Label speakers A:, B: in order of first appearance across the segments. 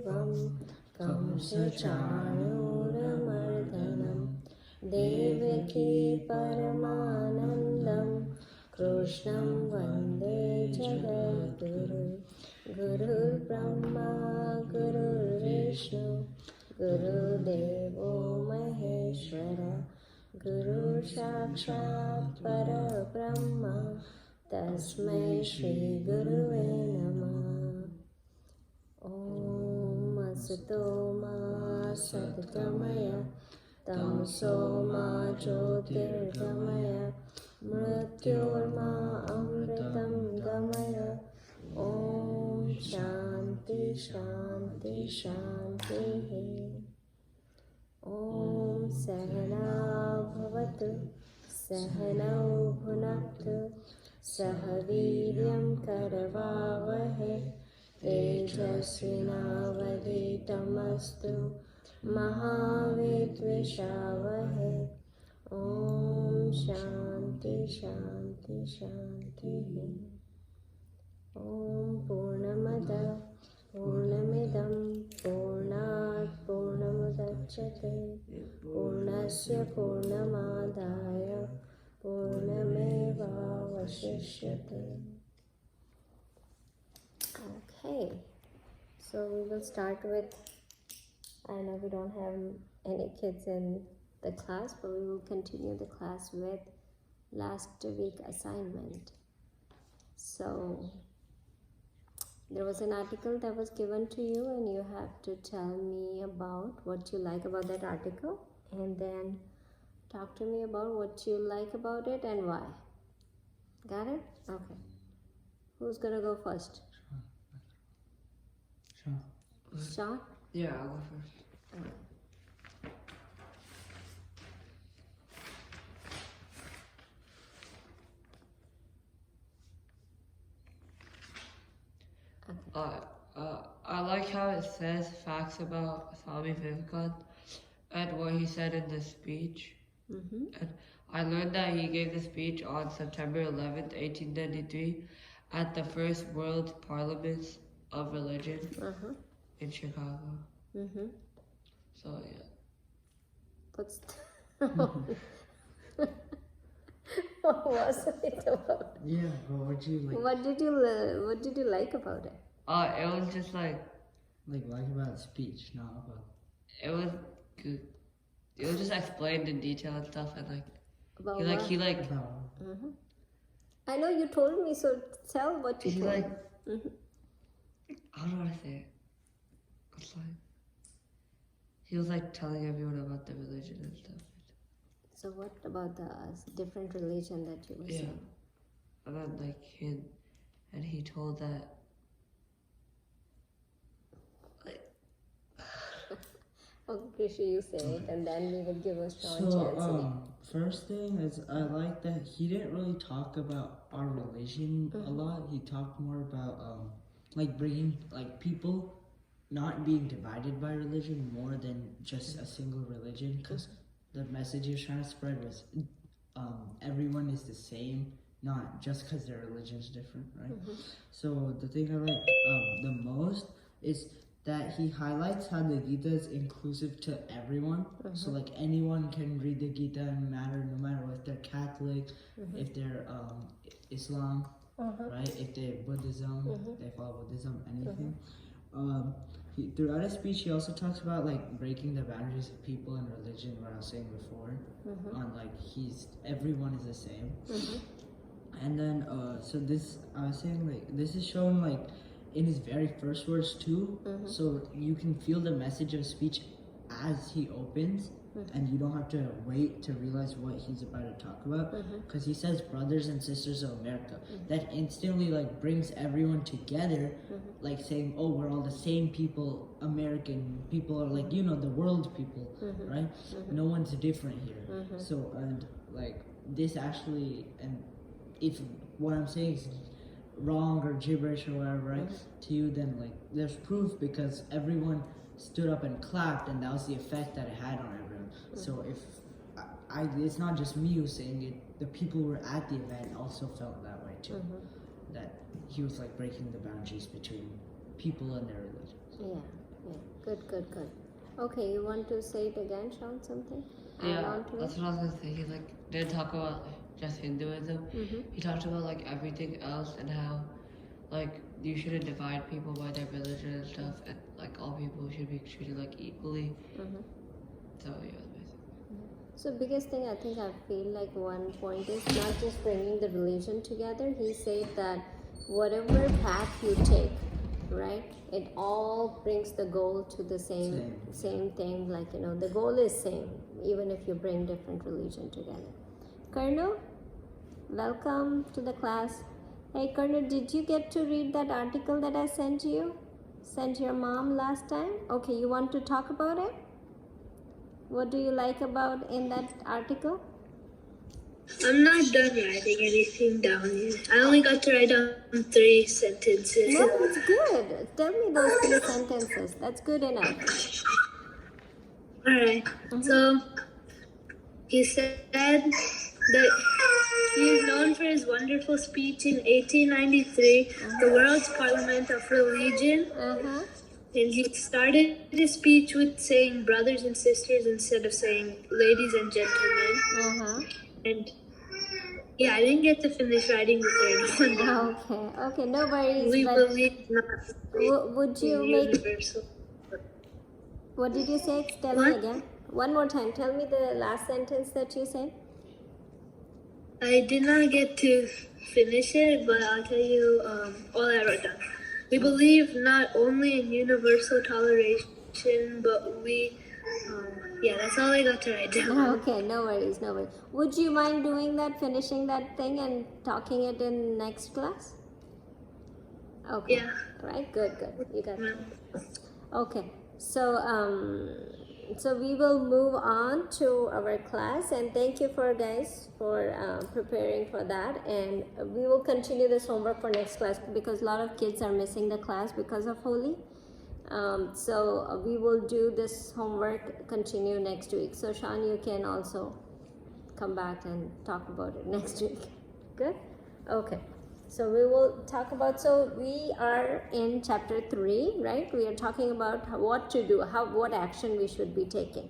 A: Vasudevam Kamsachanurmardhanam Devaki Paramanandam Krishnam Vande Jagadguru Guru Brahma Guru Vishnu Guru Devo Maheshwara Guru Sakshat Parabrahma Tasmai Shri Guruve Namah. Om Asato Ma Satgamaya Tamso Ma Jyotirgamaya Mrityorma Amritam Gamaya. Om Shanti Shanti Shanti. Om Sahana Bhavatu Sahanau Bhunaktu Sahaviryam Karavavahe Tejasvinavaditamastu Mahavidvishavahe. Om Shanti Shanti Shanti. Om Purnamada Purnamidam Purnat Purnamudachyate Purnasya Purnamadaya Purnameva Vashishyate. Okay, so we will start with, I know we don't have any kids in the class, but we will continue the class with last week assignment. So there was an article that was given to you and you have to tell me about what you like about that article and then talk to me about what you like about it and why. Got it? Okay. Who's gonna go first? Sean?
B: Yeah, I'll go first.
A: Okay.
B: I like how it says facts about Swami Vivekananda and what he said in the speech. And I learned that he gave the speech on September 11th, 1893 at the first World Parliaments of Religion in Chicago. So, yeah.
A: What's what was it about?
C: Yeah, what would you like?
A: What did you like about it?
B: It was just like
C: about speech, not about.
B: it was good. It was just explained in detail and stuff, and
A: About
B: he
A: what?
C: About.
A: I know you told me, so tell what you
B: he
A: told
B: like
A: me.
B: how do I say it? It's like he was like telling everyone about the religion and stuff.
A: So what about the different religion that you were saying?
B: And then like he told that
A: Okay, Krishi, you say it, and then we will give a Sean chance.
C: First thing is I like that he didn't really talk about our religion a lot. He talked more about bringing people not being divided by religion more than just a single religion, because the message he was trying to spread was everyone is the same, not just because their religion is different, right? So the thing I like the most is that he highlights how the Gita is inclusive to everyone. So anyone can read the Gita no matter if they're Catholic, if they're Islam, right? If they're Buddhism, they follow Buddhism, anything. Throughout his speech, he also talks about breaking the boundaries of people and religion. What I was saying before, on everyone is the same. And then so this I was saying this is shown in his very first words too, so you can feel the message of speech as he opens, and you don't have to wait to realize what he's about to talk about, because he says brothers and sisters of America. That instantly brings everyone together, saying, oh, we're all the same people. American people are the world people, right? No one's different here. So and this actually, and if what I'm saying is wrong or gibberish or whatever, right, to you, then there's proof, because everyone stood up and clapped, and that was the effect that it had on everyone. So if it's not just me who's saying it, the people who were at the event also felt that way too, that he was breaking the boundaries between people and their religions.
A: Yeah. Good, good, good. Okay, you want to say it again, Sean, something? Add
B: Yeah,
A: on to
B: that's
A: it?
B: what I was gonna say. He like didn't talk about just Hinduism. He talked about like everything else and how like you shouldn't divide people by their religion and stuff, and like all people should be treated like equally. So yeah, basically.
A: So biggest thing I think I feel like one point is not just bringing the religion together. He said that whatever path you take, right, it all brings the goal to the same thing. Like, you know, the goal is same even if you bring different religion together. Karno, welcome to the class. Hey Karno, did you get to read that article that I sent you? Sent your mom last time? Okay, you want to talk about it? What do you like about in that article?
D: I'm not done writing anything down yet. I only got to write down 3 sentences.
A: No, that's good. Tell me those 3 sentences. That's good enough.
D: Alright, so he said that he is known for his wonderful speech in 1893, the World's Parliament of Religion. And he started his speech with saying brothers and sisters instead of saying ladies and gentlemen. And yeah, I didn't get to finish writing the third one.
A: Okay, no worries.
D: We
A: but
D: believe not
A: would you
D: in
A: make?
D: universal.
A: What did you say? Tell me again. One more time. Tell me the last sentence that you said.
D: I did not get to finish it, but I'll tell you all I wrote down. We believe not only in universal toleration, but we, yeah, that's all I got to write down.
A: Okay, no worries. Would you mind doing that, finishing that thing and talking it in next class? Okay.
D: Yeah.
A: Right, good. You got it. Okay, so we will move on to our class, and thank you for guys for preparing for that, and we will continue this homework for next class because a lot of kids are missing the class because of Holi. So we will do this homework continue next week. So Sean, you can also come back and talk about it next week. Good? Okay. So we will talk about, so we are in chapter 3, right? We are talking about what to do, what action we should be taking.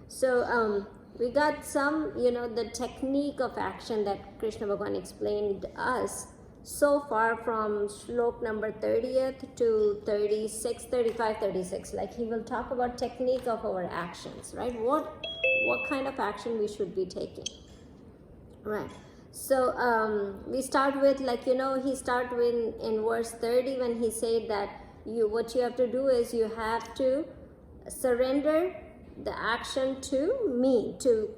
A: So we got some, the technique of action that Krishna Bhagavan explained us so far from shlok number 30th to 36, 35, 36. Like he will talk about technique of our actions, right? What kind of action we should be taking, right? So we start with, he start with in verse 30 when he said that what you have to do is you have to surrender the action to me, to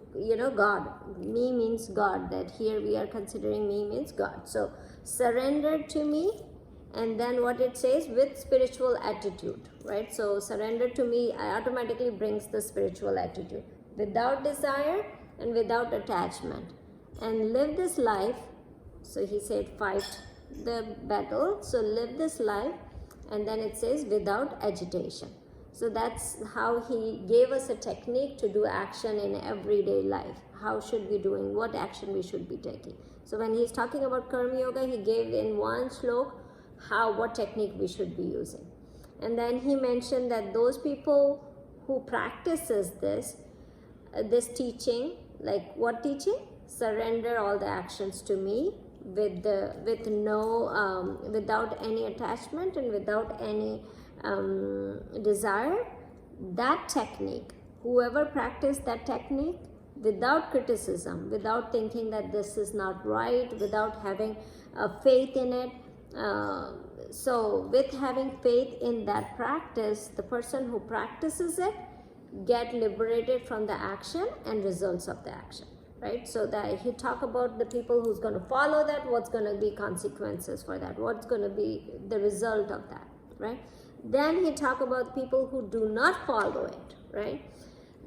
A: God. Me means God. That here we are considering me means God. So surrender to me, and then what it says, with spiritual attitude, right? So surrender to me automatically brings the spiritual attitude, without desire and without attachment, and live this life. So he said fight the battle, so live this life, and then it says without agitation. So that's how he gave us a technique to do action in everyday life. How should we doing, what action we should be taking. So when he's talking about Karma Yoga, he gave in one shlok what technique we should be using. And then he mentioned that those people who practices this teaching, like what teaching? Surrender all the actions to me with no without any attachment and without any desire. That technique, whoever practiced that technique without criticism, without thinking that this is not right, without having faith in it, so with having faith in that practice, the person who practices it get liberated from the action and results of the action, right? So that he talk about the people who's going to follow that, what's going to be consequences for that, what's going to be the result of that, right? Then he talk about people who do not follow it, right?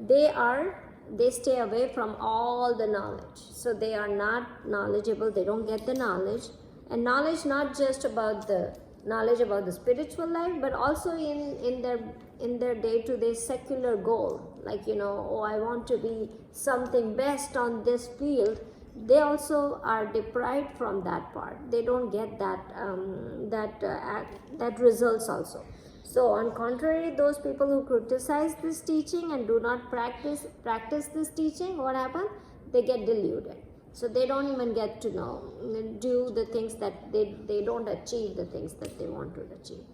A: They stay away from all the knowledge. So they are not knowledgeable, they don't get the knowledge. And knowledge not just about the knowledge about the spiritual life, but also in their day-to-day secular goal. Like, I want to be something best on this field. They also are deprived from that part. They don't get that results also. So on contrary, those people who criticize this teaching and do not practice this teaching, what happens? They get deluded. So they don't even get to know, do the things that they don't achieve the things that they want to achieve.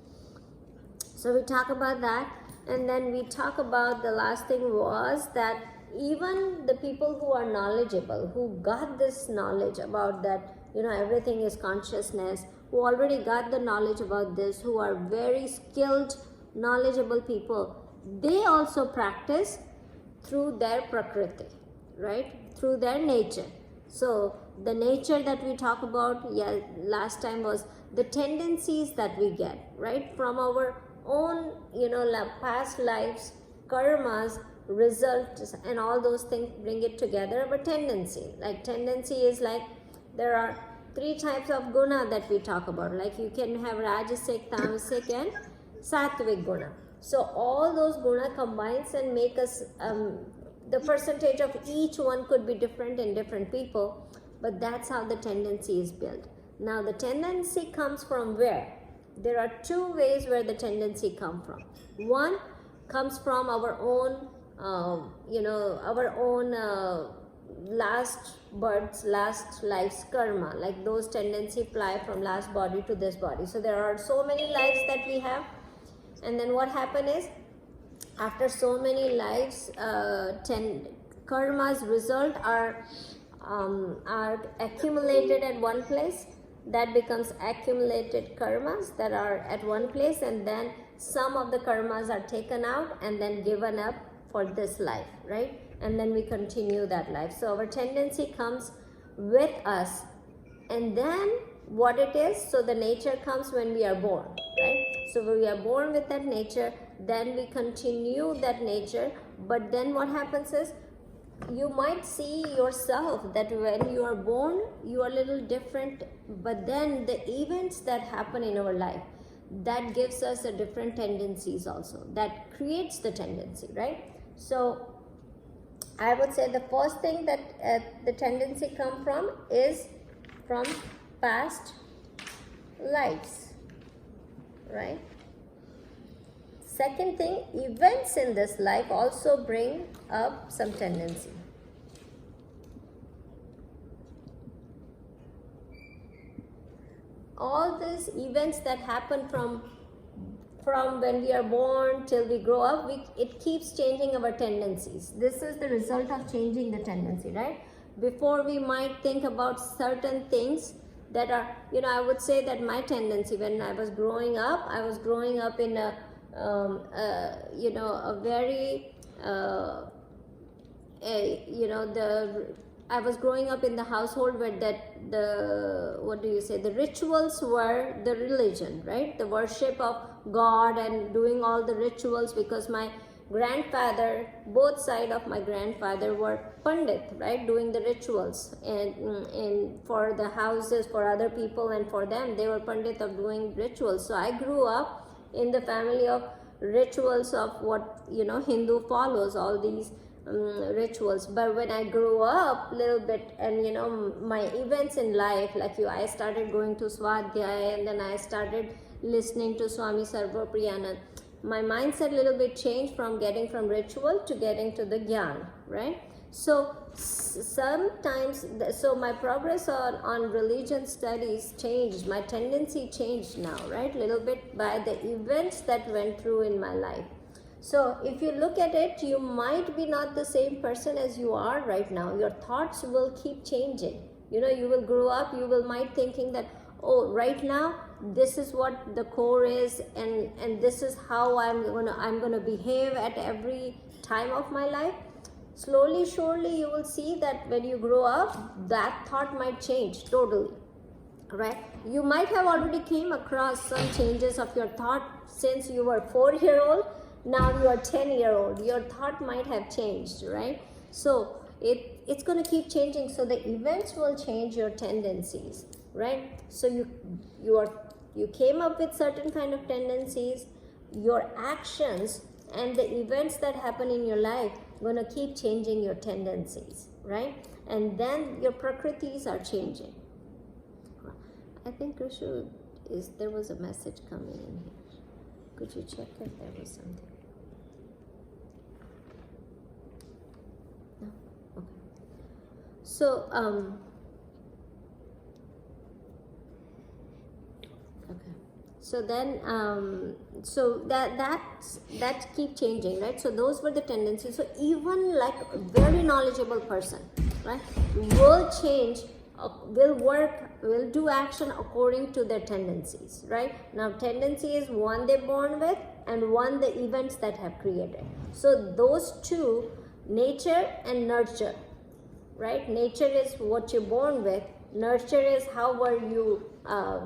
A: So we talk about that, and then we talk about the last thing was that even the people who are knowledgeable, who got this knowledge about that, everything is consciousness, who already got the knowledge about this, who are very skilled, knowledgeable people, they also practice through their prakriti, right? Through their nature. So the nature that we talk about, last time was the tendencies that we get, right? From our own, past lives, karmas, results, and all those things, bring it together. But tendency is like, there are 3 types of guna that we talk about. Like you can have rajasic, tamasic, and sattvic guna. So all those guna combines and make us, the percentage of each one could be different in different people, but that's how the tendency is built. Now the tendency comes from where? There are 2 ways where the tendency comes from. One comes from our own, last birth's, last life's karma. Like those tendency fly from last body to this body. So there are so many lives that we have, and then what happen is, after so many lives, karma's result are accumulated at one place. That becomes accumulated karmas that are at one place, and then some of the karmas are taken out and then given up for this life, right? And then we continue that life. So our tendency comes with us, and then what it is, so the nature comes when we are born, right? So we are born with that nature, then we continue that nature. But then what happens is, you might see yourself that when you are born, you are a little different, but then the events that happen in our life, that gives us a different tendencies also, that creates the tendency, right? So I would say the first thing that the tendency come from is from past lives, right? Second thing, events in this life also bring up some tendency. All these events that happen from when we are born till we grow up, it keeps changing our tendencies. This is the result of changing the tendency, right? Before we might think about certain things that are, I would say that my tendency when I was growing up in a I was growing up in the household where the rituals were the religion, right? The worship of God and doing all the rituals, because my grandfather, both sides of my grandfather were pandit, right? Doing the rituals and for the houses, for other people, and for them, they were pandit of doing rituals. So I grew up in the family of rituals of what Hindu follows, all these rituals. But when I grew up a little bit, and my events in life, like I started going to Swadhyaya, and then I started listening to Swami Sarvapriyanand. My mindset a little bit changed from getting from ritual to getting to the Gyan, right? So sometimes, so my progress on religion studies changed, my tendency changed now, right? Little bit by the events that went through in my life. So if you look at it, you might be not the same person as you are right now. Your thoughts will keep changing. You will grow up, might thinking that, oh, right now, this is what the core is, and this is how I'm gonna behave at every time of my life. Slowly, surely, you will see that when you grow up, that thought might change totally, right? You might have already came across some changes of your thought since you were 4-year-old. Now you are 10-year-old. Your thought might have changed, right? So it's going to keep changing. So the events will change your tendencies, right? So you came up with certain kind of tendencies. Your actions and the events that happen in your life going to keep changing your tendencies, right? And then your prakritis are changing. I think Krishu there was a message coming in here. Could you check if there was something? No? Okay. So, okay. So then, so that keep changing, right? So those were the tendencies. So even like a very knowledgeable person, right, will change, will work, will do action according to their tendencies, right? Now, tendency is one they're born with and one the events that have created. So those two, nature and nurture, right? Nature is what you're born with. Nurture is how were you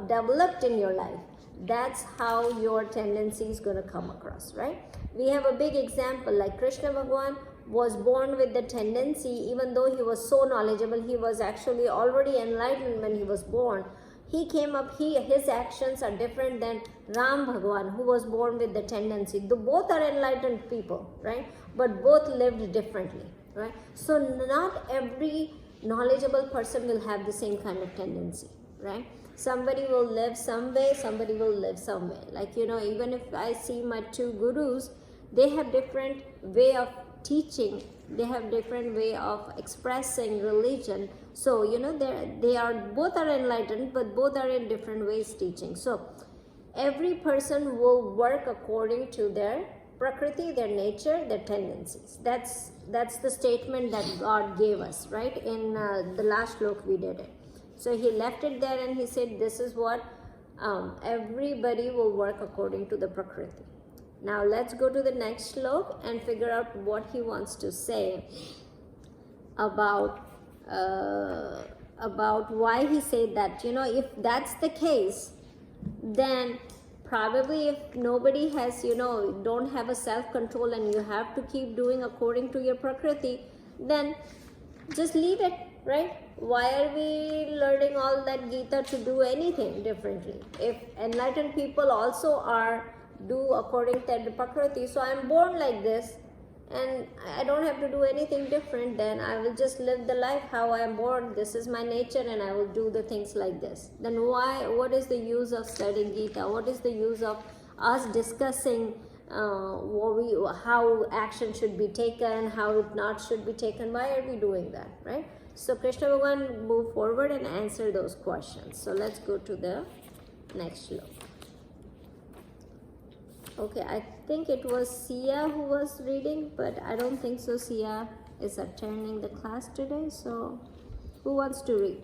A: developed in your life. That's how your tendency is going to come across, right? We have a big example like Krishna Bhagwan was born with the tendency, even though he was so knowledgeable, he was actually already enlightened when he was born. He came up, his actions are different than Ram Bhagwan, who was born with the tendency. Both are enlightened people, right? But both lived differently, right? So not every knowledgeable person will have the same kind of tendency, right? Somebody will live some way, somebody will live some way. Like, even if I see my two gurus, they have different way of teaching, they have different way of expressing religion. So, they are both are enlightened, but both are in different ways teaching. So, every person will work according to their prakriti, their nature, their tendencies. That's the statement that God gave us, right? In the last slok we did it. So he left it there and he said, this is what everybody will work according to the prakriti. Now let's go to the next slok and figure out what he wants to say about why he said that. If that's the case, then probably if nobody has, don't have a self-control and you have to keep doing according to your prakriti, then just leave it, right? Why are we learning all that Gita to do anything differently? If enlightened people also do according to the prakriti, so I'm born like this and I don't have to do anything different, then I will just live the life how I am born. This is my nature and I will do the things like this. Then what is the use of studying Gita? What is the use of us discussing how action should be taken, how it not should be taken? Why are we doing that, right? So Krishna Bhagavan move forward and answer those questions. So let's go to the next slok. Okay, I think it was Sia who was reading, but I don't think so. Sia is attending the class today, so who wants to read?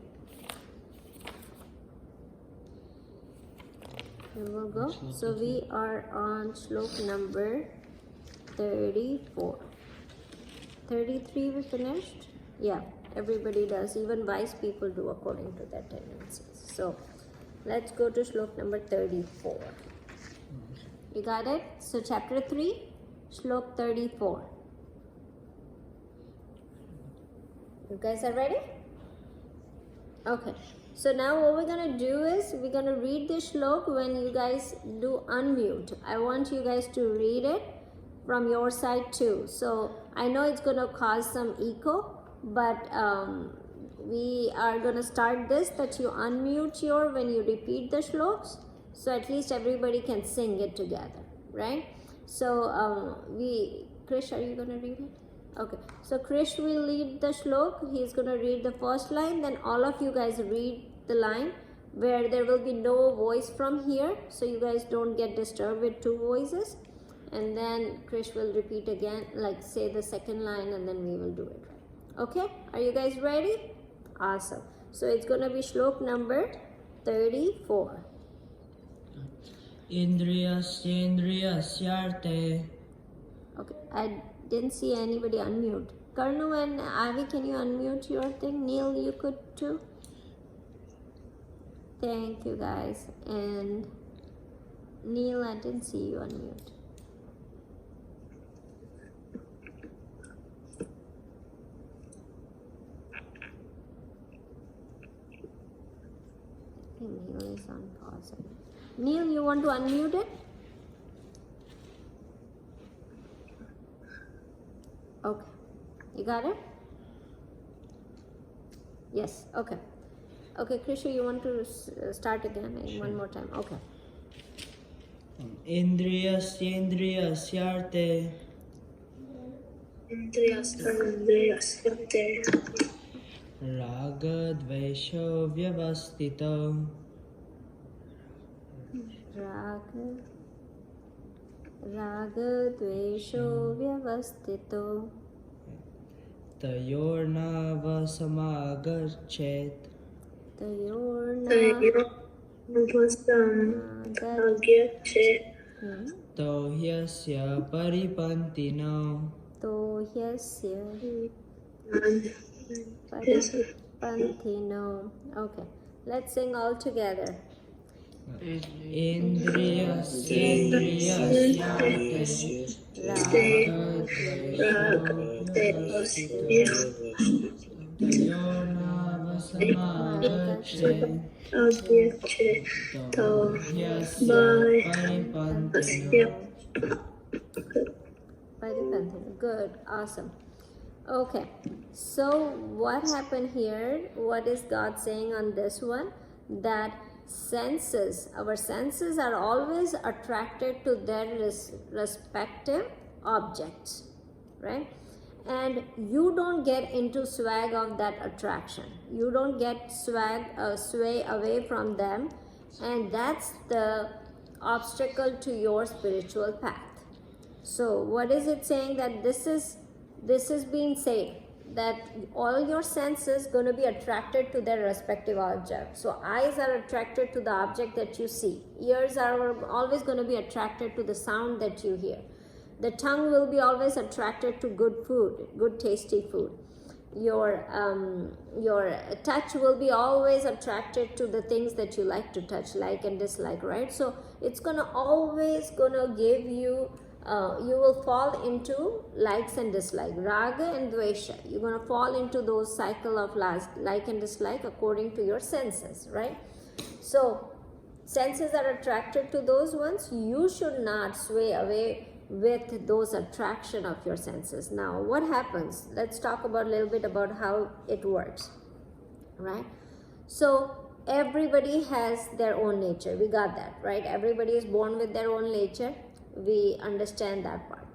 A: Here we'll go. So we are on slok number 34. 33 we finished? Yeah, everybody does. Even wise people do according to their tendencies. So let's go to slok number 34. You got it? So chapter 3, slok 34. You guys are ready? Okay. So now what we're going to do is we're going to read this slok when you guys do unmute. I want you guys to read it from your side too. So I know it's going to cause some echo, but we are going to start this that you unmute when you repeat the shloks. So at least everybody can sing it together, right? So Krish, are you going to read it? Okay. So Krish will lead the shlok. He's going to read the first line. Then all of you guys read the line where there will be no voice from here. So you guys don't get disturbed with two voices. And then Krish will repeat again, like say the second line, and then we will do it. Okay? Are you guys ready? Awesome. So it's going to be shlok number 34.
C: Indriyasyendriyasyarte.
A: Okay, I didn't see anybody unmute. Karnu and Avi, can you unmute your thing? Neil, you could too. Thank you guys. And Neil, I didn't see you unmute. Okay, Neil is on pause. Neil, you want to unmute it? Okay. You got it? Yes. Okay. Okay, Krisha, you want to start again one more time? Okay.
C: Indriyasyendriyasyarte ragadvesho vyavastito
A: Raga dvesho vyavastito
C: tayornavasamagachet tohyasya paripantino
A: Tohyasya Paripantino. Okay, let's sing all together.
C: Indriyasyendriyasyarte tayornavasamagachet tohyasya paripantino.
A: Paripantino. Good, awesome. Okay, so what happened here? What is God saying on this one? That our senses are always attracted to their respective objects, right? And you don't get into swag of that attraction. You don't get sway away from them, and that's the obstacle to your spiritual path. So what is it saying? That this is being said that all your senses going to be attracted to their respective object. So eyes are attracted to the object that you see. Ears are always going to be attracted to the sound that you hear. The tongue will be always attracted to good food, good tasty food. Your touch will be always attracted to the things that you like to touch, like and dislike, right? So it's always gonna give you you will fall into likes and dislike, raga and dvesha. You're going to fall into those cycle of like and dislike according to your senses, right? So senses are attracted to those ones. You should not sway away with those attraction of your senses. Now what happens? Let's talk about a little bit about how it works, right? So everybody has their own nature. We got that, right? Everybody is born with their own nature. We understand that part.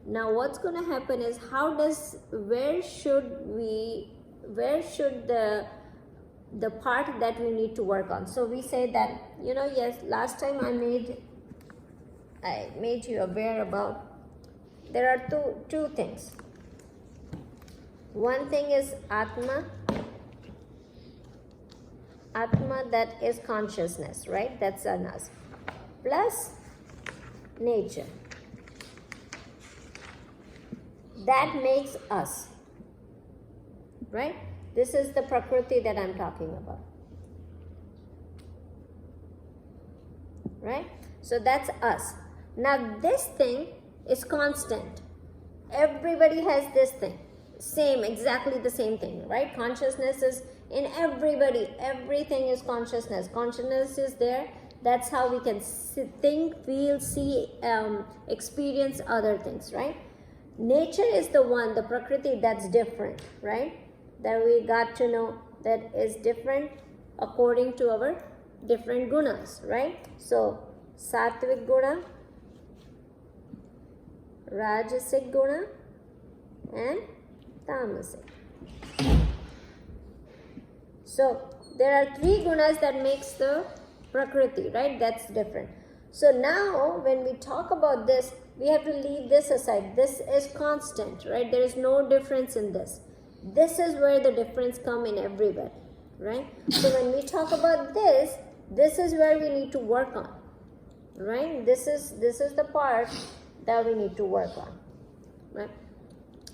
A: Now what's going to happen is where should the part that we need to work on? So we say that, yes, last time I made you aware about, there are two things. One thing is Atma, that is consciousness, right? That's an us. Plus nature. That makes us, right? This is the Prakriti that I'm talking about, right? So that's us. Now this thing is constant. Everybody has this thing. Exactly the same thing, right? Consciousness is in everybody. Everything is consciousness. Consciousness is there. That's how we can think, feel, see, experience other things, right? Nature is the one, the Prakriti, that's different, right? That we got to know that is different according to our different gunas, right? So, Sattvic guna, Rajasic guna, and Tamasic. So, there are 3 gunas that makes the Prakriti, right? That's different. So now when we talk about this, we have to leave this aside. This is constant, right? There is no difference in this. This is where the difference come in everybody, right? So when we talk about this is where we need to work on, right? This is the part that we need to work on, right?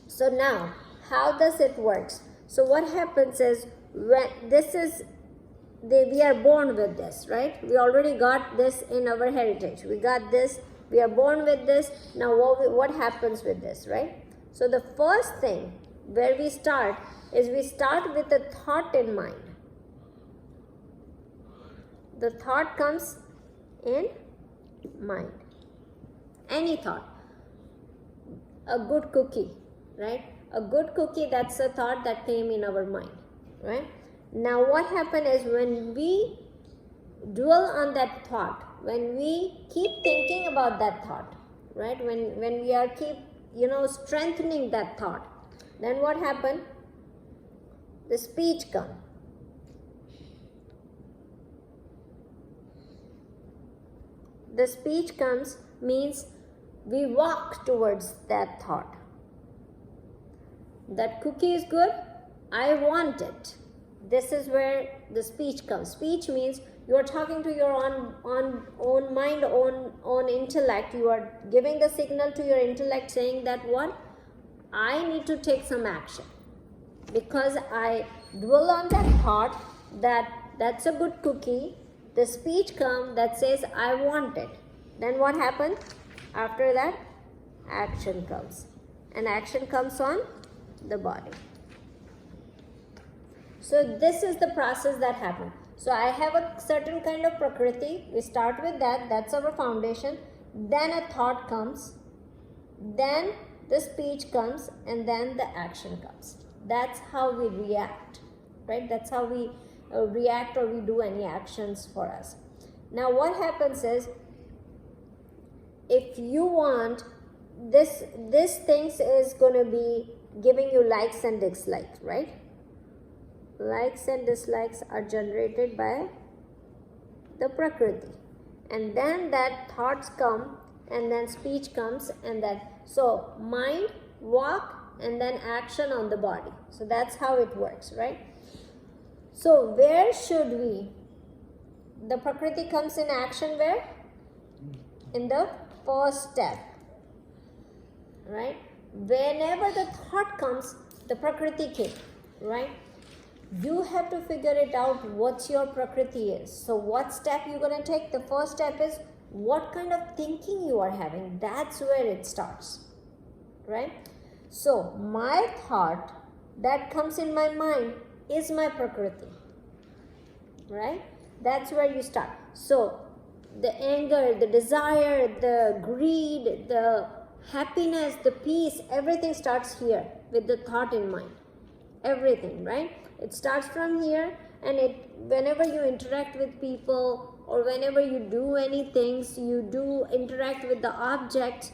A: So now, how does it work? So what happens is, when we are born with this, right? We already got this in our heritage. We got this. We are born with this. Now what happens with this, right? So the first thing where we start is we start with a thought in mind. The thought comes in mind. Any thought. A good cookie, right? A good cookie, that's a thought that came in our mind, right? Now what happened is, when we dwell on that thought, when we keep thinking about that thought, right? When we are keep, strengthening that thought, then what happened? The speech comes. The speech comes means we walk towards that thought. That cookie is good, I want it. This is where the speech comes. Speech means you are talking to your own mind, own intellect. You are giving the signal to your intellect saying that what? I need to take some action. Because I dwell on that thought that that's a good cookie, the speech comes that says I want it. Then what happens? After that, action comes. And action comes on the body. So this is the process that happens. So I have a certain kind of prakriti. We start with that. That's our foundation. Then a thought comes. Then the speech comes. And then the action comes. That's how we react, right? That's how we react or we do any actions for us. Now what happens is, if you want, this things is going to be giving you likes and dislikes, right? Likes and dislikes are generated by the prakriti. And then that thoughts come, and then speech comes, and that, so mind, walk, and then action on the body. So that's how it works, right? So where should we? The prakriti comes in action where? In the first step, right? Whenever the thought comes, the prakriti came, right? You have to figure it out what your prakriti is. So what step you're going to take? The first step is what kind of thinking you are having. That's where it starts, right? So my thought that comes in my mind is my prakriti, right? That's where you start. So the anger, the desire, the greed, the happiness, the peace, everything starts here with the thought in mind. Everything, right? It starts from here, and whenever you interact with people or whenever you do anything, you do interact with the object,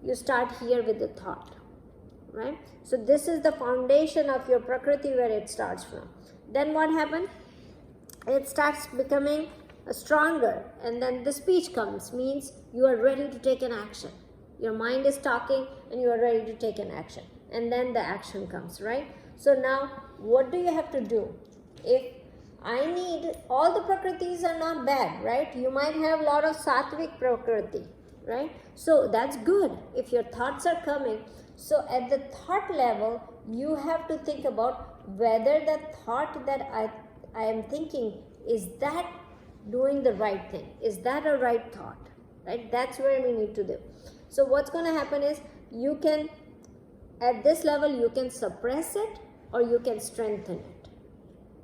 A: you start here with the thought, right? So this is the foundation of your prakriti where it starts from. Then what happens? It starts becoming stronger, and then the speech comes, means you are ready to take an action. Your mind is talking and you are ready to take an action, and then the action comes, right? So now what do you have to do? If I need, all the prakritis are not bad, right? You might have a lot of sattvic prakriti, right? So that's good if your thoughts are coming. So at the thought level, you have to think about whether the thought that I am thinking, is that doing the right thing? Is that a right thought? Right? That's where we need to do. So what's going to happen is, you can, at this level, you can suppress it or you can strengthen it.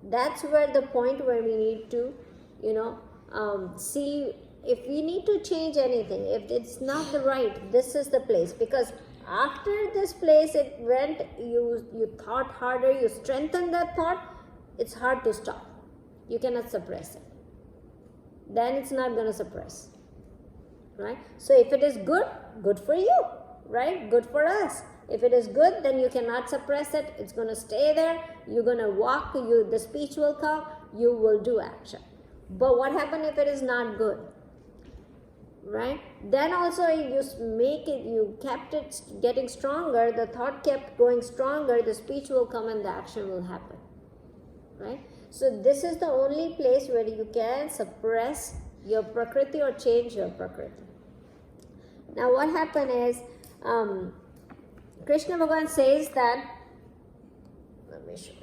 A: That's where the point where we need to, see if we need to change anything. If it's not the right, this is the place. Because after this place, it went, you thought harder, you strengthened that thought, it's hard to stop. You cannot suppress it. Then it's not going to suppress, right? So if it is good, good for you, right? Good for us. If it is good, then you cannot suppress it. It's going to stay there. You're going to walk. The speech will come. You will do action. But what happens if it is not good? Right? Then also you kept it getting stronger. The thought kept going stronger. The speech will come and the action will happen. Right? So this is the only place where you can suppress your prakriti or change your prakriti. Now what happened is, Krishna Bhagavan says that, let me show you.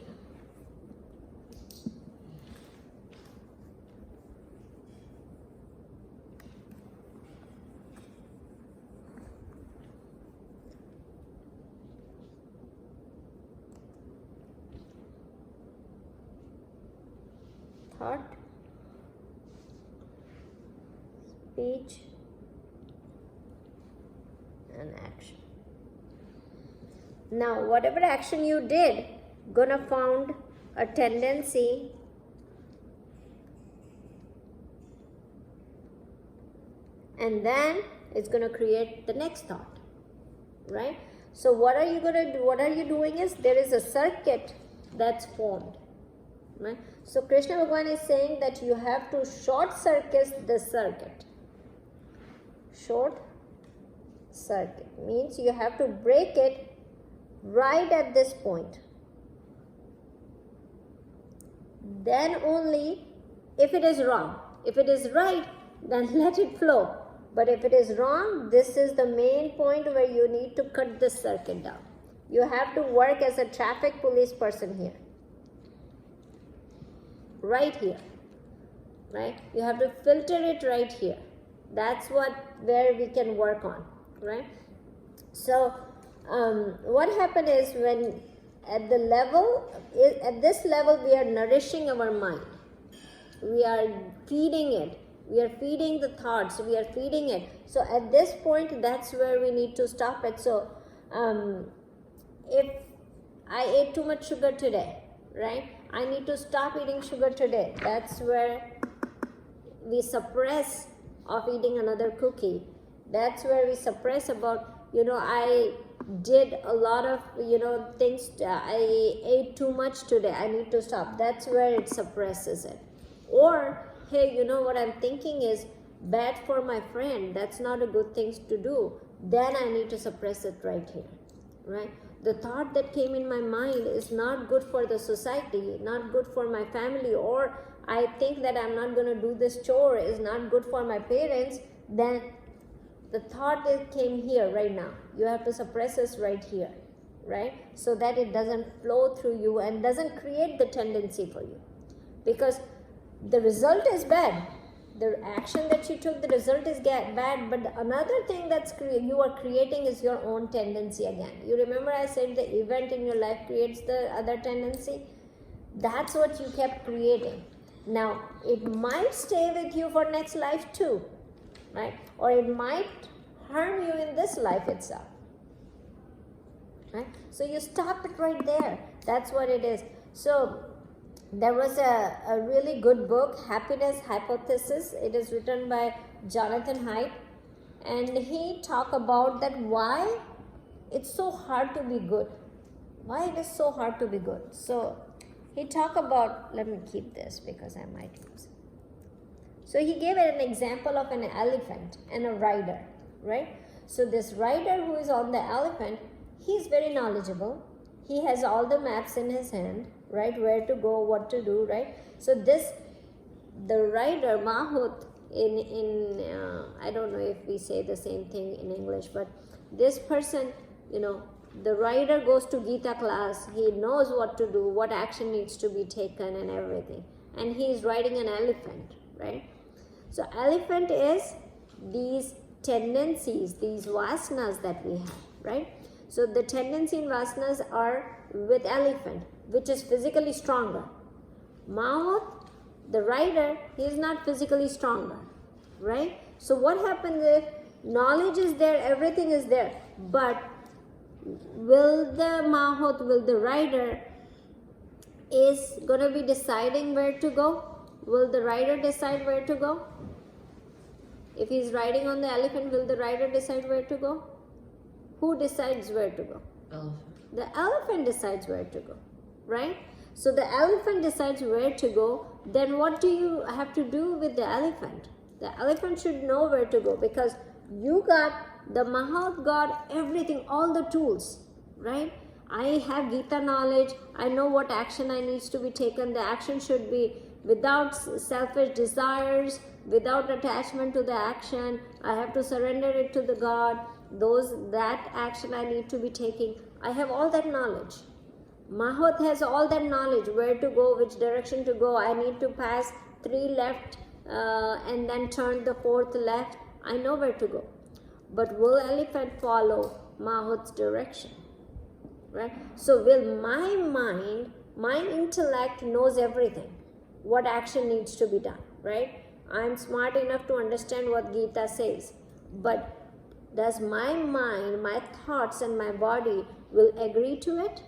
A: Thought, speech, and action. Now, whatever action you did, gonna found a tendency and then it's going to create the next thought, right? So what are you going to do? What are you doing is there is a circuit that's formed, right? So Krishna Bhagavan is saying that you have to short circuit the circuit. Short circuit means you have to break it right at this point. Then only if it is wrong. If it is right, then let it flow. But if it is wrong, this is the main point where you need to cut the circuit down. You have to work as a traffic police person here. Right here. Right? You have to filter it right here. That's where we can work on. Right? So, what happened is when at this level we are nourishing our mind. We are feeding it. We are feeding the thoughts. We are feeding it. So at this point, that's where we need to stop it. So if I ate too much sugar today, right? I need to stop eating sugar today. That's where we suppress of eating another cookie. That's where we suppress about, I did a lot of, things. I ate too much today. I need to stop. That's where it suppresses it. Or, hey, what I'm thinking is bad for my friend. That's not a good thing to do. Then I need to suppress it right here, right? The thought that came in my mind is not good for the society, not good for my family, or I think that I'm not going to do this chore is not good for my parents. Then the thought that came here right now. You have to suppress this right here, right? So that it doesn't flow through you and doesn't create the tendency for you. Because the result is bad. The action that you took, the result is bad. But another thing you are creating is your own tendency again. You remember I said the event in your life creates the other tendency? That's what you kept creating. Now, it might stay with you for next life too, right? Or it might harm you in this life itself, right? So you stop it right there. That's what it is. So there was a really good book, Happiness Hypothesis. It is written by Jonathan Haidt, and he talked about that why it's so hard to be good. Why it is so hard to be good. So he talked about, let me keep this because I might lose it. So he gave an example of an elephant and a rider, right? So this rider who is on the elephant, he's very knowledgeable. He has all the maps in his hand, right? Where to go, what to do, right? So the rider, Mahut, I don't know if we say the same thing in English, but this person, the rider goes to Gita class. He knows what to do, what action needs to be taken and everything. And he is riding an elephant, right? So elephant is these tendencies, these vasanas that we have, right? So the tendency in vasanas are with elephant, which is physically stronger. Mahut, the rider, he is not physically stronger, right? So what happens if knowledge is there, everything is there, but will the rider is going to be deciding where to go? Will the rider decide where to go? If he is riding on the elephant, will the rider decide where to go? Who decides where to go?
B: Elephant.
A: The elephant decides where to go, right? So the elephant decides where to go. Then what do you have to do with the elephant? The elephant should know where to go because the Mahut got everything, all the tools, right? I have Gita knowledge. I know what action I needs to be taken. The action should be without selfish desires, without attachment to the action. I have to surrender it to the God. That action I need to be taking. I have all that knowledge. Mahut has all that knowledge, where to go, which direction to go. I need to pass 3 left and then turn the 4th left. I know where to go. But will elephant follow Mahut's direction? Right? So will my mind, my intellect knows everything. What action needs to be done, right? I'm smart enough to understand what Gita says. But does my mind, my thoughts and my body will agree to it?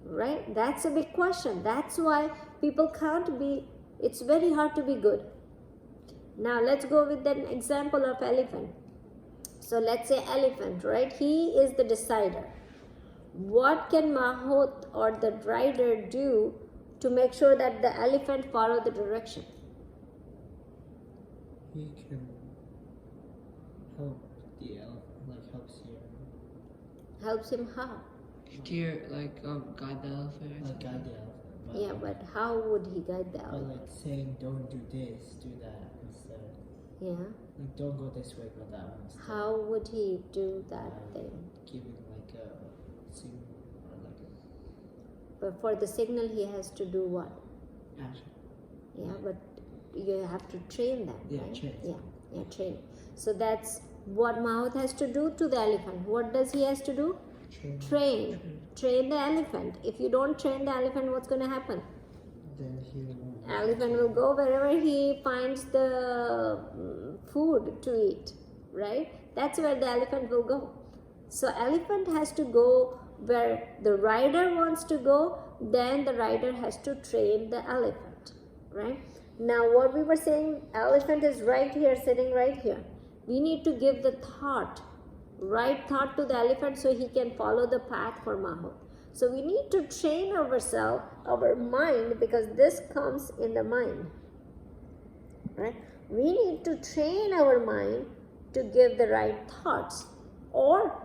A: Right? That's a big question. That's why people can't be, it's very hard to be good. Now let's go with an example of elephant. So let's say elephant, right? He is the decider. What can Mahot or the rider do to make sure that the elephant follow the direction?
C: He can help the elephant, like help steer.
A: Helps him how?
B: Steer, like guide the elephant. Or
C: Like
B: something.
C: guide the elephant.
A: Yeah, but how would he guide the
C: By
A: elephant?
C: like saying, don't do this, do that instead.
A: Yeah.
C: Like don't go this way, go that one instead.
A: How would he do that thing?
C: Giving like a signal or like a
A: But for the signal, he has to do what?
C: action.
A: Yeah, but you have to train them.
C: Yeah,
A: right?
C: train.
A: Yeah, train. So that's what Mahut has to do to the elephant. What does he has to do? Train the elephant. If you don't train the elephant, what's going to happen?
C: Then he won't.
A: Elephant will go wherever he finds the food to eat, right? That's where the elephant will go. So elephant has to go where the rider wants to go, then the rider has to train the elephant, right? Now what we were saying, elephant is right here, sitting right here. We need to give the right thought to the elephant so he can follow the path for Mahut. So we need to train ourselves, our mind, because this comes in the mind, right? We need to train our mind to give the right thoughts, or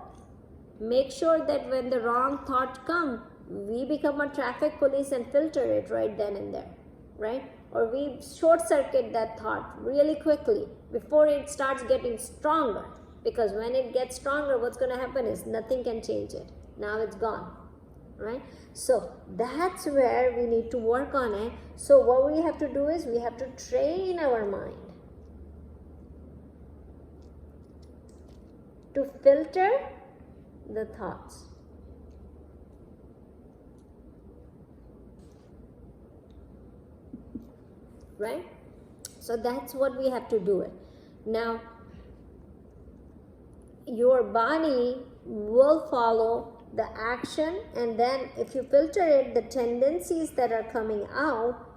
A: make sure that when the wrong thought come, we become a traffic police and filter it right then and there, right? Or we short circuit that thought really quickly before it starts getting stronger, because when it gets stronger, what's going to happen is nothing can change it. Now it's gone, right? So that's where we need to work on it. So what we have to do is we have to train our mind to filter the thoughts. Right? So that's what we have to do it. Now, your body will follow the action, and then if you filter it, the tendencies that are coming out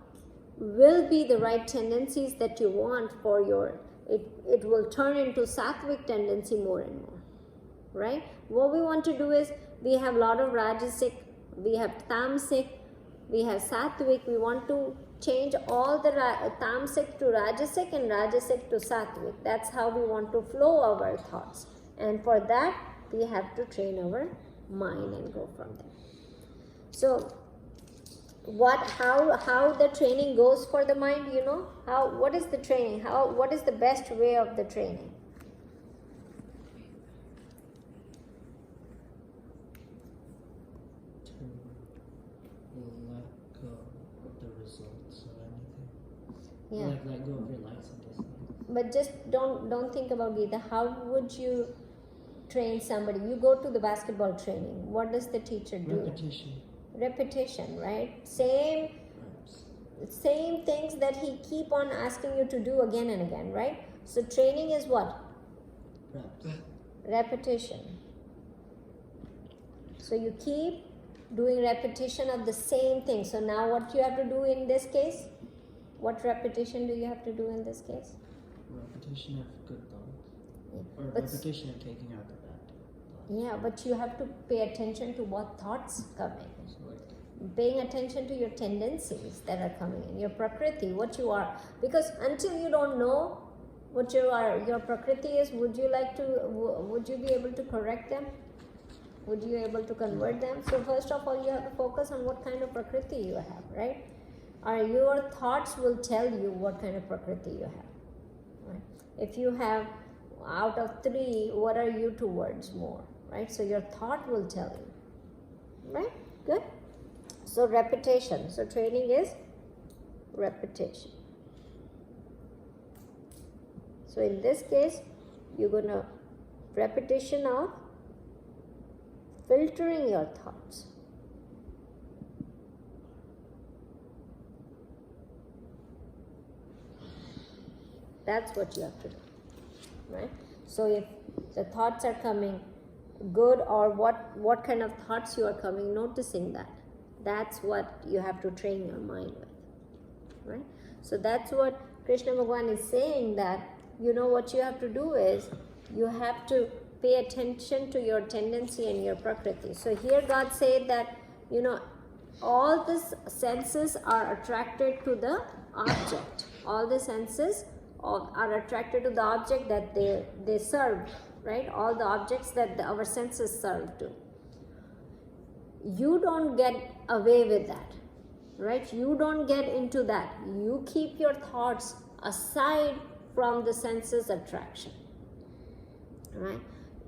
A: will be the right tendencies that you want for your, it will turn into sattvic tendency more and more, right? What we want to do is, we have a lot of rajasic, we have tamasic, we have sattvic. We want to change all the tamasic to rajasic and rajasic to sattvic. That's how we want to flow our thoughts, and for that we have to train our mind and go from there. So how the training goes for the mind, you know, what is the training, what is the best way of the training?
C: To let go of the results of anything.
A: Yeah.
C: Like let go of your likes and dislikes.
A: But just don't think about Gita. How would you train somebody? You go to the basketball training. What does the teacher do? Repetition, right? Same things that he keep on asking you to do again and again, right? So training is what?
C: Reps.
A: Repetition. So you keep doing repetition of the same thing. So now what you have to do in this case? What repetition do you have to do in this case?
C: Repetition of good thoughts.
A: Yeah.
C: Or
A: But
C: repetition of taking out the bad thoughts.
A: yeah, but you have to pay attention to what thoughts come in.
C: So like
A: Paying attention to your tendencies that are coming in, your prakriti, what you are. Because until you don't know what you are, your prakriti is, would you be able to correct them? Would you be able to convert them? So first of all, you have to focus on what kind of prakriti you have, right? Or your thoughts will tell you what kind of prakriti you have. Right? If you have, out of 3, what are you towards more, right? So your thought will tell you, right? Good. So repetition. So training is repetition. So in this case, you're gonna repetition of filtering your thoughts. That's what you have to do, right? So if the thoughts are coming good, or what kind of thoughts you are coming, noticing that. That's what you have to train your mind with, right? So that's what Krishna Bhagwan is saying that, what you have to do is, you have to pay attention to your tendency and your prakriti. So here God said that, all the senses are attracted to the object. All the senses are attracted to the object that they serve, right? All the objects that our senses serve to. You don't get away with that, right? You don't get into that. You keep your thoughts aside from the senses attraction, right?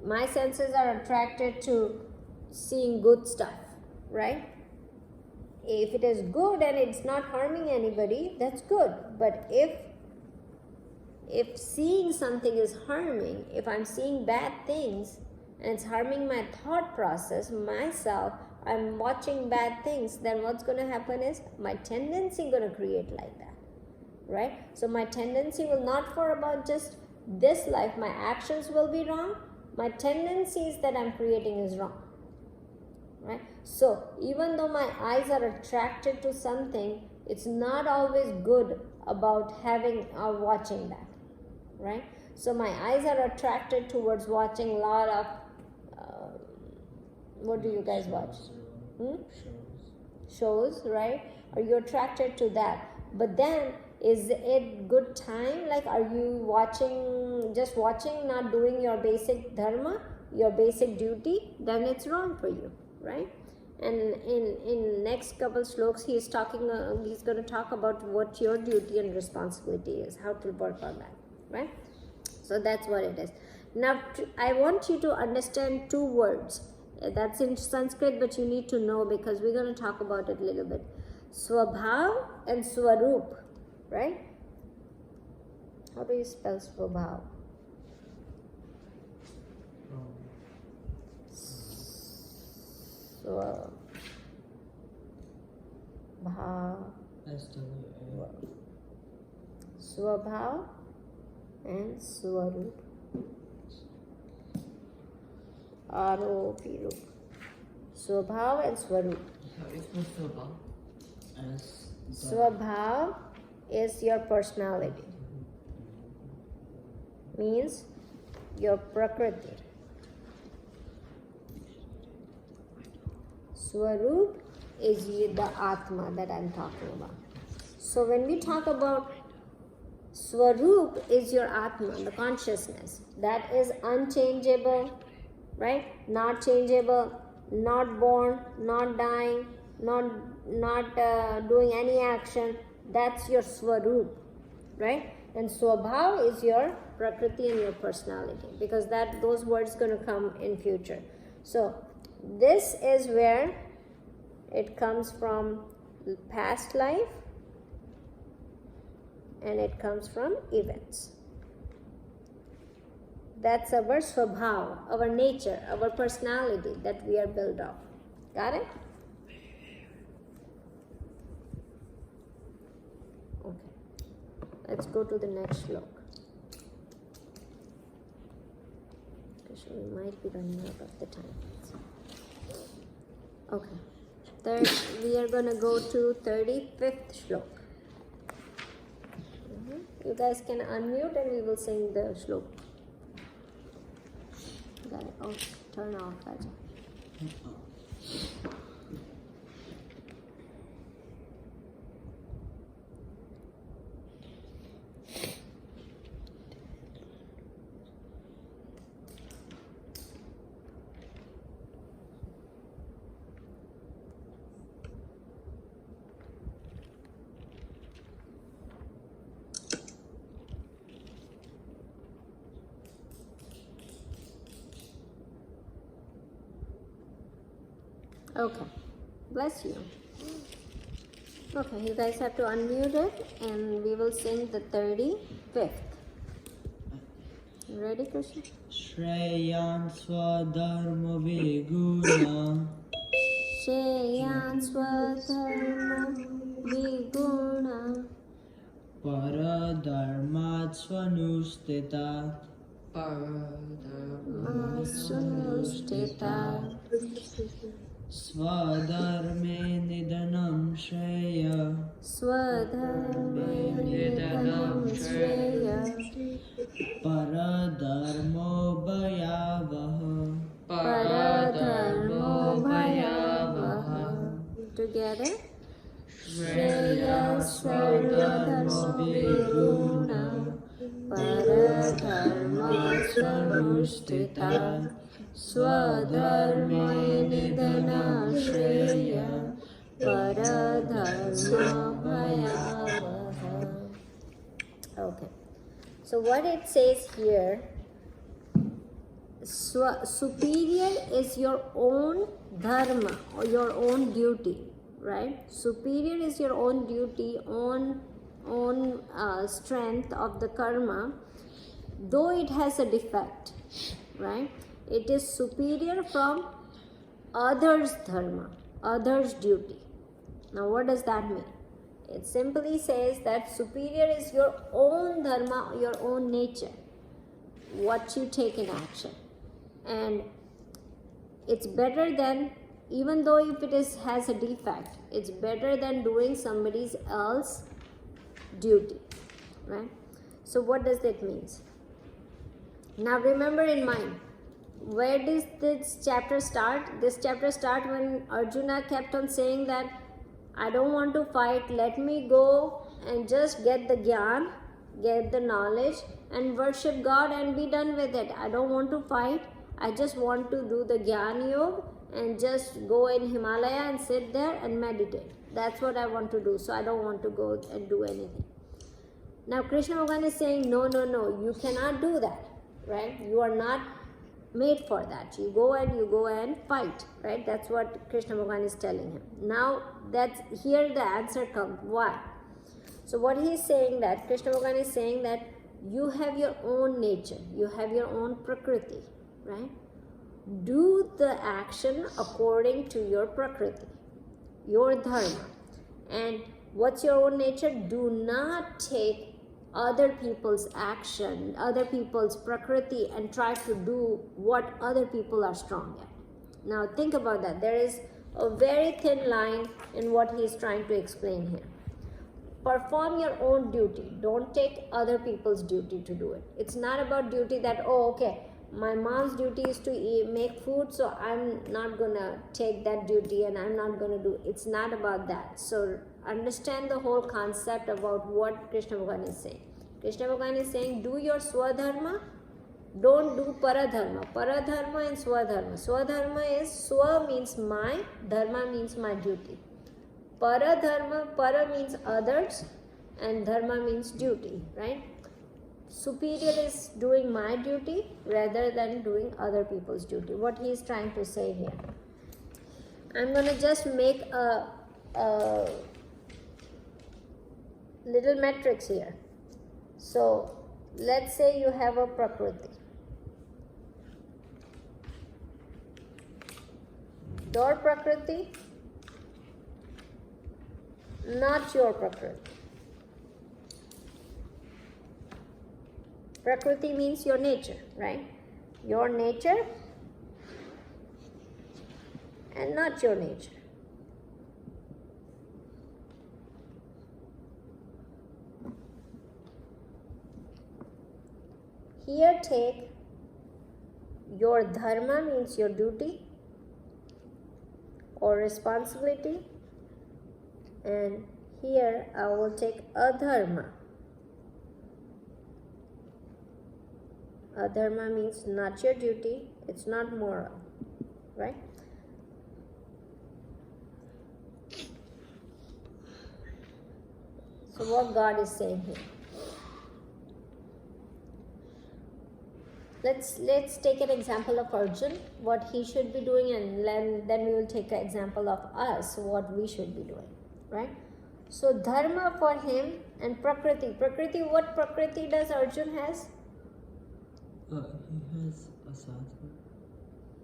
A: My senses are attracted to seeing good stuff, right? If it is good and it's not harming anybody, that's good. But if seeing something is harming, if I'm seeing bad things and it's harming my thought process, myself, I'm watching bad things, then what's going to happen is my tendency going to create like that, right? So my tendency will not for about just this life, my actions will be wrong, my tendencies that I'm creating is wrong, right? So even though my eyes are attracted to something, it's not always good about having or watching that, right? So my eyes are attracted towards watching a lot of what do you guys watch? Shows, right? Are you attracted to that? But then, is it good time? Like, are you just watching, not doing your basic dharma, your basic duty? Then it's wrong for you, right? And in next couple sloks, he's going to talk about what your duty and responsibility is, how to work on that, right? So that's what it is. Now, I want you to understand two words. That's in Sanskrit, but you need to know because we're going to talk about it a little bit. Swabhav and Swarup, right? How do you spell Swabhav? Swabhav. Swabhav and Swarup. R-O-P, Rup. Swabhav and Swarup. Swabhav is your personality. Means your prakriti. Swarup is the Atma that I'm talking about. So when we talk about Swarup is your Atma, the consciousness. That is unchangeable, right? Not changeable, not born, not dying, not doing any action. That's your Swarup, right? And Swabhav is your Prakriti and your personality, because those words going to come in future. So this is where it comes from past life and it comes from events. That's our Swabhav, our nature, our personality that we are built of. Got it? Okay. Let's go to the next slok. Because we might be running out of the time. Okay. We are going to go to 35th slok. You guys can unmute and we will sing the slok. Got it. Oh, turn off that. Okay, bless you. Okay, you guys have to unmute it and we will sing the 35th. You ready, Krishna?
C: Shreyan swadharma viguna.
A: Shreyan swadharma viguna.
C: Paradharmat swanustitat.
A: Swanustitat.
C: Swadharme nidanam shreya.
A: Swadharme nidanam shreya.
C: Paradharmo bhayavaha.
A: Paradharmo bhayavaha. Together. Shreya sarvadharma viguna. Paradharma sarvusthita. Swadharma nidana shreya. Paradharma bhayavaha. Okay. So what it says here, superior is your own dharma or your own duty, right? Superior is your own duty, own strength of the karma, though it has a defect, right? It is superior from others' dharma, others' duty. Now what does that mean? It simply says that superior is your own dharma, your own nature, what you take in action. And it's better than, even though if it has a defect, it's better than doing somebody else's duty, right? So what does that mean? Now remember in mind, where does this chapter start? This chapter starts when Arjuna kept on saying that I don't want to fight, let me go and just get the gyan, get the knowledge and worship God and be done with it. I don't want to fight, I just want to do the gyan yoga and just go in Himalaya and sit there and meditate. That's what I want to do, so I don't want to go and do anything. Now Krishna Bhagavan is saying, no, you cannot do that, right? You are not made for that. You go and fight, right? That's what Krishna Bhagavan is telling him. Now that's here the answer comes. Why? So what he is saying, that Krishna Bhagavan is saying that you have your own nature, you have your own prakriti, right? Do the action according to your prakriti, your dharma. And what's your own nature? Do not take other people's action, other people's prakriti and try to do what other people are strong at. Now think about that. There is a very thin line in what he is trying to explain here. Perform your own duty. Don't take other people's duty to do it. It's not about duty that, oh, okay, my mom's duty is to make food, so I'm not gonna take that duty and I'm not gonna do. It's not about that. So understand the whole concept about what Krishna Bhagavan is saying. Krishna Bhagavan is saying, do your swadharma, don't do paradharma. Paradharma and swadharma. Swadharma is, swa means my, dharma means my duty. Paradharma, para means others and dharma means duty, right? Superior is doing my duty rather than doing other people's duty. What he is trying to say here. I'm going to just make a little matrix here. So let's say you have a prakriti. Your prakriti, not your prakriti. Prakriti means your nature, right? Your nature and not your nature. Here take your dharma means your duty or responsibility, and here I will take adharma. Adharma means not your duty, it's not moral, right? So what God is saying here. Let's take an example of Arjun, what he should be doing, and then we will take an example of us, what we should be doing, right? So dharma for him and prakriti. Prakriti, what prakriti does Arjun has?
C: He has a sattva.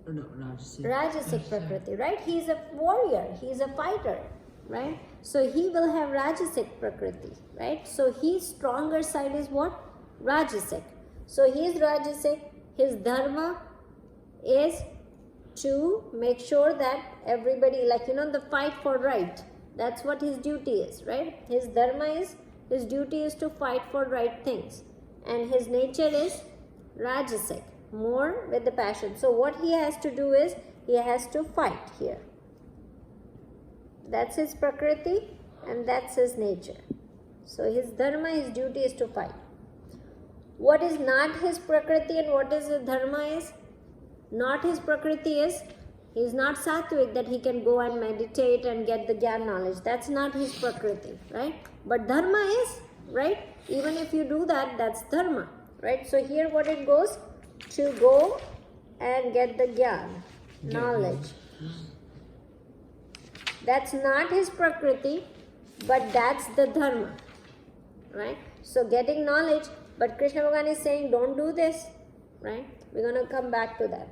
C: Or no, Rajasic.
A: Rajasic prakriti, right? He's a warrior, he's a fighter, right? So he will have Rajasic prakriti, right? So his stronger side is what? Rajasic. So he is Rajasic, his dharma is to make sure that everybody, like, the fight for right. That's what his duty is, right? His dharma is, his duty is to fight for right things. And his nature is rajasic, more with the passion. So what he has to do is, he has to fight here. That's his prakriti and that's his nature. So his dharma, his duty is to fight. What is not his prakriti and what is his dharma is? Not his prakriti is, he is not sattvic that he can go and meditate and get the gyan knowledge. That's not his prakriti, right? But dharma is, right? Even if you do that, that's dharma, right? So here what it goes? To go and get the gyan, knowledge. That's not his prakriti, but that's the dharma, right? So getting knowledge, but Krishna Bhagavan is saying don't do this, right? We're going to come back to that.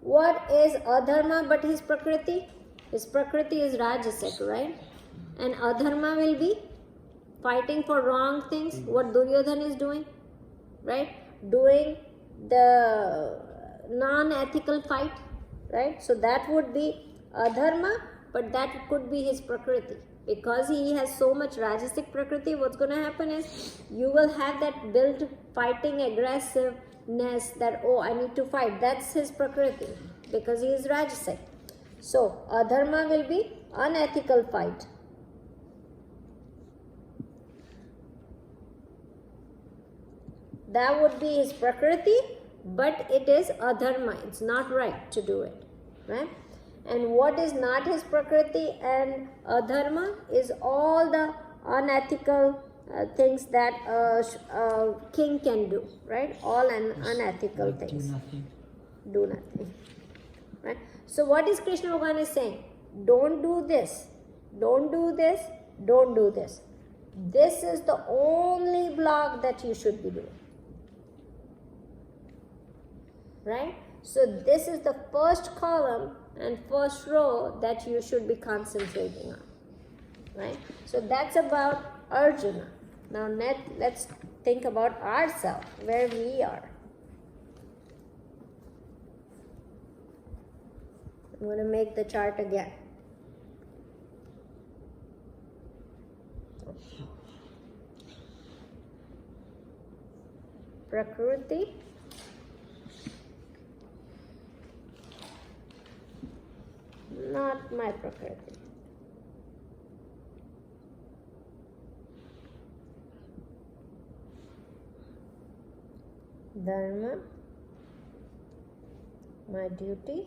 A: What is adharma but his prakriti? His prakriti is rajasic, right? And adharma will be fighting for wrong things. What Duryodhana is doing, right? Doing the non-ethical fight, right? So that would be adharma, but that could be his prakriti. Because he has so much rajasic prakriti, what's going to happen is you will have that built fighting aggressiveness that, oh, I need to fight. That's his prakriti because he is rajasic. So adharma will be unethical fight. That would be his prakriti, but it is adharma. It's not right to do it, right? And what is not his prakriti and adharma is all the unethical things that a king can do, right? All unethical things. Do nothing. Right? So what is Krishna Bhagavan is saying? Don't do this. Don't do this. Don't do this. This is the only block that you should be doing. Right? So this is the first column and first row that you should be concentrating on, right? So that's about Arjuna. Now let's think about ourselves, where we are. I'm going to make the chart again. Prakriti, not my prakriti. Dharma, my duty,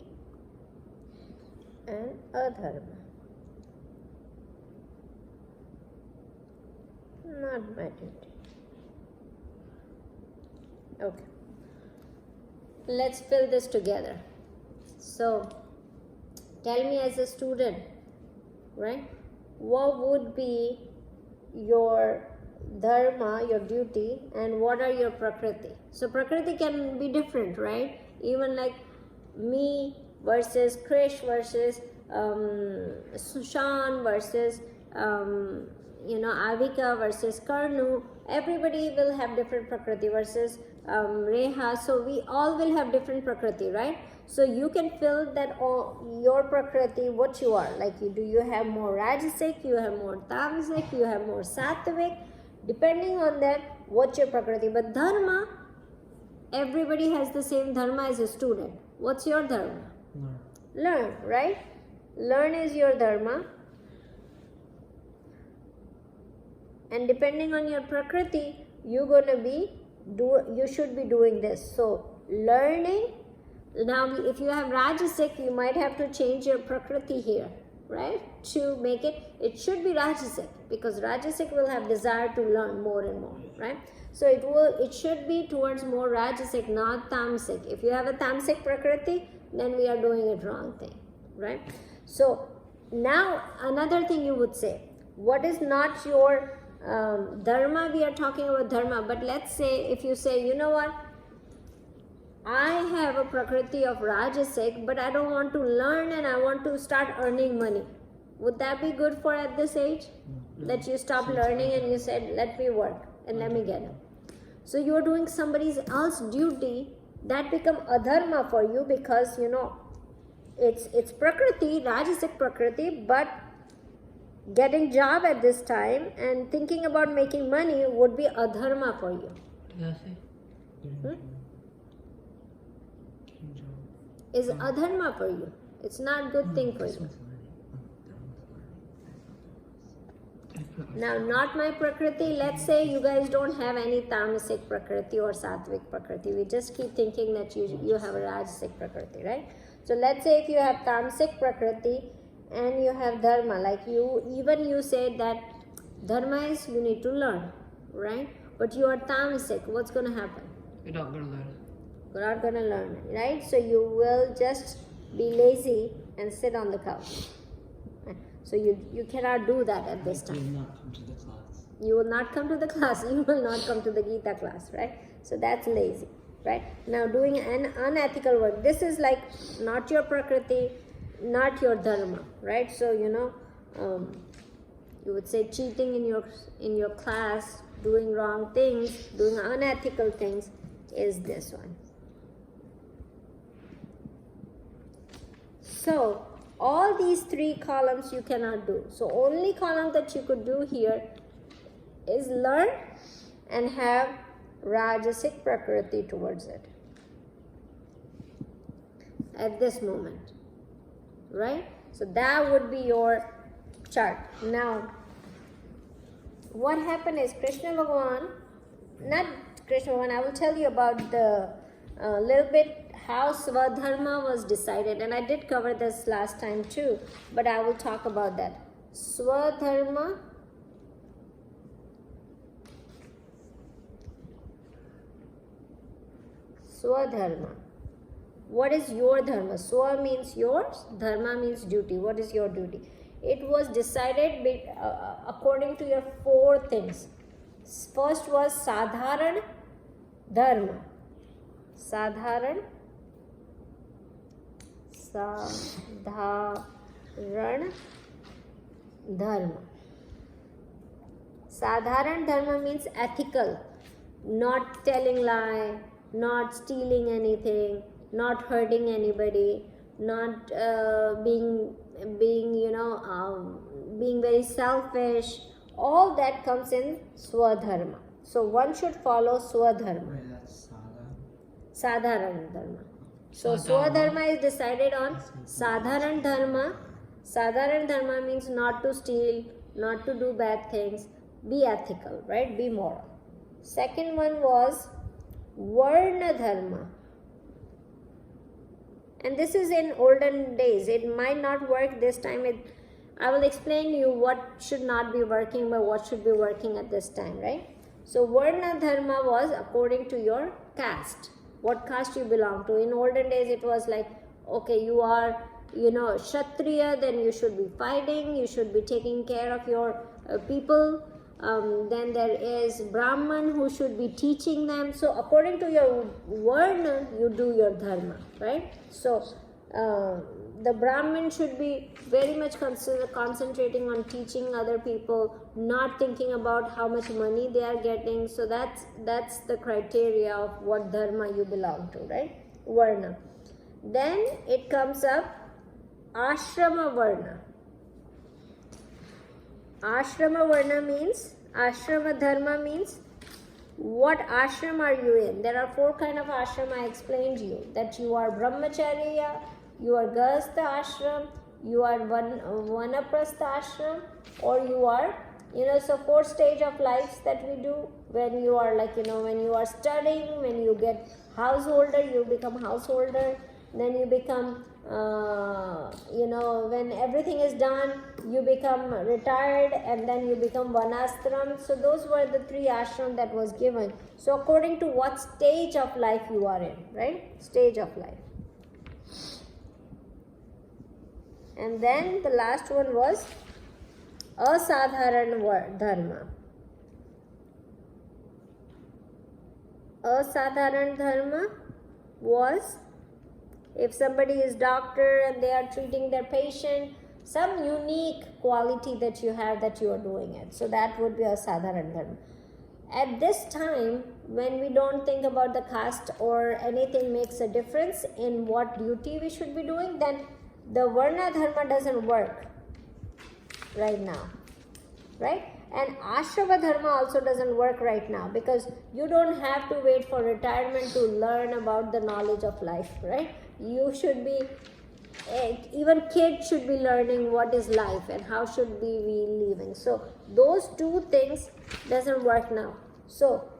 A: and adharma, not my duty. Okay. Let's fill this together. So, tell me as a student, right? What would be your dharma, your duty, and what are your prakriti? So prakriti can be different, right? Even like me versus Krish versus Sushan versus Avika versus Karnu. Everybody will have different prakriti versus Reha. So we all will have different prakriti, right? So you can fill that all your prakriti what you are. Like do you have more rajasic, you have more tamasic, you have more sattvic, depending on that what's your prakriti. But dharma, everybody has the same dharma as a student. What's your dharma? Learn, right? Learn is your dharma. And depending on your prakriti, you should be doing this. So learning. Now, if you have rajasic, you might have to change your prakriti here, right? To make it should be rajasic, because rajasic will have desire to learn more and more, right? So it should be towards more rajasic, not tamasic. If you have a tamasic prakriti, then we are doing it wrong thing, right? So now another thing you would say, what is not your dharma? We are talking about dharma, but let's say if you say, you know what? I have a prakriti of rajasic, but I don't want to learn and I want to start earning money. Would that be good for at this age? That you stop learning and you said, let me work and let me get it. So you're doing somebody else's duty that become adharma for you, because it's prakriti, rajasic prakriti, but getting job at this time and thinking about making money would be adharma for you. Is adharma for you. It's not good thing for you. Now, not my prakriti. Let's say you guys don't have any tamasic prakriti or sattvic prakriti. We just keep thinking that you have a rajasic prakriti, right? So let's say if you have tamasic prakriti and you have dharma, like you said that dharma is you need to learn, right? But you are tamasic. What's going to happen?
B: You're not going to learn.
A: You're not going to learn, right? So you will just be lazy and sit on the couch. So you cannot do that at this time.
C: You will not come to the class.
A: You will not come to the class. You will not come to the Gita class, right? So that's lazy, right? Now doing an unethical work. This is like not your prakriti, not your dharma, right? So you would say cheating in your class, doing wrong things, doing unethical things is this one. So all these three columns you cannot do. So only column that you could do here is learn and have rajasic prakriti towards it at this moment, right? So that would be your chart. Now what happened is Krishna Bhagavan, I will tell you about the little bit how Swadharma was decided, and I did cover this last time too, but I will talk about that. Swadharma What is your dharma? Swa means yours, dharma means duty. What is your duty? It was decided according to your four things. First was sadharan dharma. Sadharan dharma. Sadharan dharma means ethical, not telling lie, not stealing anything, not hurting anybody, not being very selfish. All that comes in swadharma. So one should follow swadharma.
C: Wait, that's
A: Sadharan dharma. So swadharma is decided on sadharan dharma. Sadharan dharma means not to steal, not to do bad things, be ethical, right? Be moral. Second one was varna dharma. And this is in olden days. It might not work this time. I will explain you what should not be working but what should be working at this time, right? So varna dharma was according to your caste. What caste you belong to. In olden days it was like, okay, you are Kshatriya, then you should be fighting, you should be taking care of your people. Then there is Brahman who should be teaching them. So according to your varna, you do your dharma, right? So the Brahmin should be very much concentrating on teaching other people, not thinking about how much money they are getting. So that's the criteria of what dharma you belong to, right? Varna. Then it comes up ashrama varna. Ashrama varna means, ashrama dharma means, what ashram are you in? There are four kind of ashram I explained to you. That you are brahmacharya, you are gastha ashram, you are vanaprastha ashram, or you are, so four stage of lives that we do. When you are when you are studying, when you get householder, you become householder. Then you become, when everything is done, you become retired, and then you become vanastram. So those were the three ashram that was given. So according to what stage of life you are in, right? Stage of life. And then the last one was asadharan dharma. Asadharan dharma was, if somebody is doctor and they are treating their patient, some unique quality that you have that you are doing it. So that would be asadharan dharma. At this time, when we don't think about the caste or anything makes a difference in what duty we should be doing, then the Varna Dharma doesn't work right now, right? And Ashrama Dharma also doesn't work right now, because you don't have to wait for retirement to learn about the knowledge of life, right? You should be, even kids should be learning what is life and how should we be living. So those two things doesn't work now. So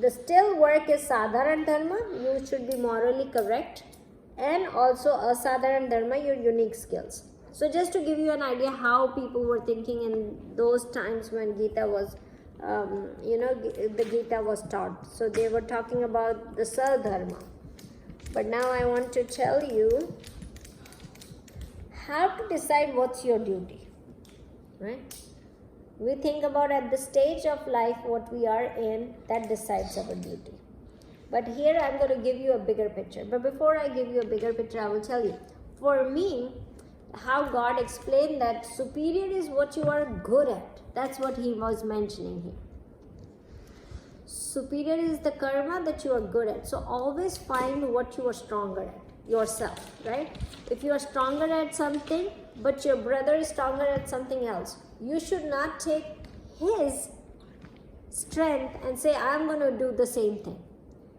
A: the still work is Sadharan Dharma, you should be morally correct, and also Asadharan Dharma, your unique skills. So just to give you an idea how people were thinking in those times when Gita was, the Gita was taught. So they were talking about the Sadharma. But now I want to tell you how to decide what's your duty, right? We think about at the stage of life what we are in, that decides our duty. But here I'm going to give you a bigger picture. But before I give you a bigger picture, I will tell you, for me, how God explained that superior is what you are good at. That's what he was mentioning here. Superior is the karma that you are good at. So always find what you are stronger at yourself, right? If you are stronger at something, but your brother is stronger at something else, you should not take his strength and say, I'm going to do the same thing.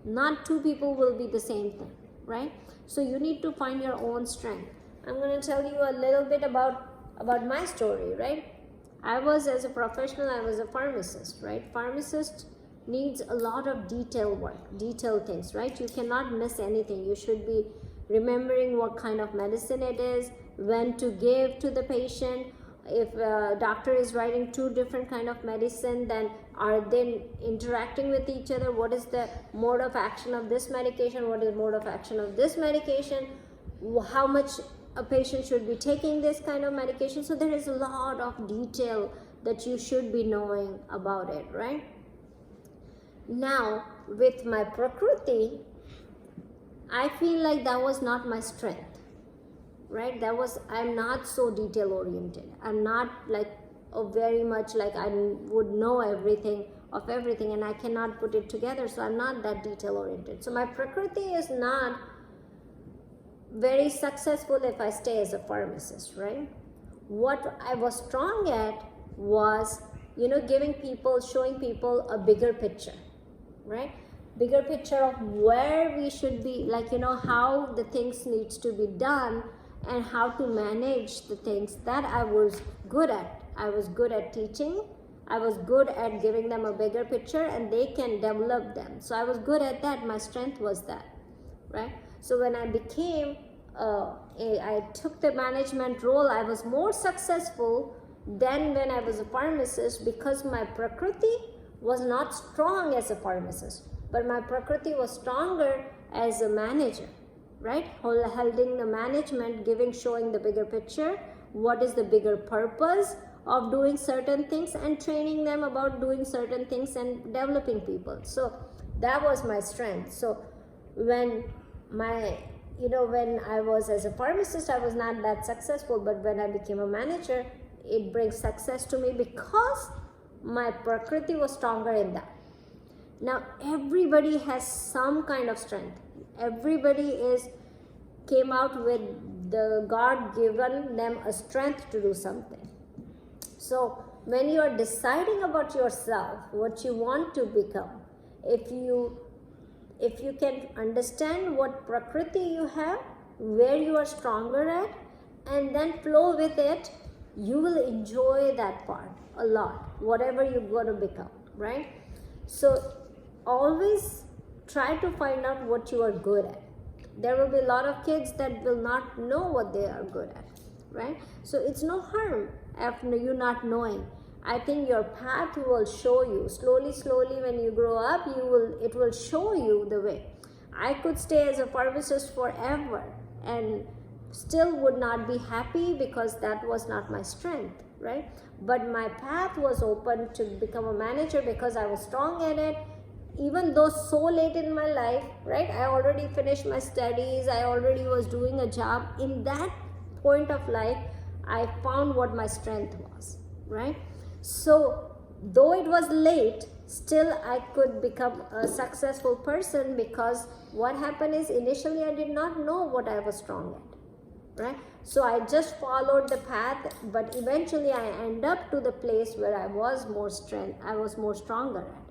A: Not two people will be the same thing, right? So you need to find your own strength. I'm going to tell you a little bit about my story, right? As a professional, I was a pharmacist, right? Pharmacist needs a lot of detailed work, detailed things, right? You cannot miss anything. You should be remembering what kind of medicine it is, when to give to the patient. If a doctor is writing two different kind of medicine, then are they interacting with each other? What is the mode of action of this medication? What is the mode of action of this medication? How much a patient should be taking this kind of medication? So there is a lot of detail that you should be knowing about it, right? Now, with my Prakriti, I feel like that was not my strength, right? I'm not so detail oriented. I'm not like very much like I would know everything of everything, and I cannot put it together. So I'm not that detail oriented. So my Prakriti is not very successful if I stay as a pharmacist, right? What I was strong at was, showing people a bigger picture, right? Bigger picture of where we should be, how the things needs to be done and how to manage the things. That I was good at. I was good at teaching. I was good at giving them a bigger picture and they can develop them. So I was good at that. My strength was that, right? So when I became, I took the management role, I was more successful than when I was a pharmacist, because my Prakriti was not strong as a pharmacist, but my Prakriti was stronger as a manager, right? Holding the management, showing the bigger picture, what is the bigger purpose of doing certain things, and training them about doing certain things and developing people. So that was my strength. So when when I was as a pharmacist, I was not that successful, but when I became a manager, it brings success to me because my Prakriti was stronger in that. Now everybody has some kind of strength. Everybody came out with the God given them a strength to do something. So when you are deciding about yourself, what you want to become, if you can understand what Prakriti you have, where you are stronger at, and then flow with it, you will enjoy that part a lot, whatever you're going to become, right? So always try to find out what you are good at. There will be a lot of kids that will not know what they are good at, right? So it's no harm after you not knowing. I think your path will show you slowly when you grow up. It will show you the way. I could stay as a pharmacist forever and still would not be happy because that was not my strength, right? But my path was open to become a manager because I was strong at it. Even though so late in my life, right? I already finished my studies. I already was doing a job. In that point of life, I found what my strength was, right? So though it was late, still I could become a successful person, because what happened is initially I did not know what I was strong at, right? So I just followed the path, but eventually I end up to the place where I was more stronger at.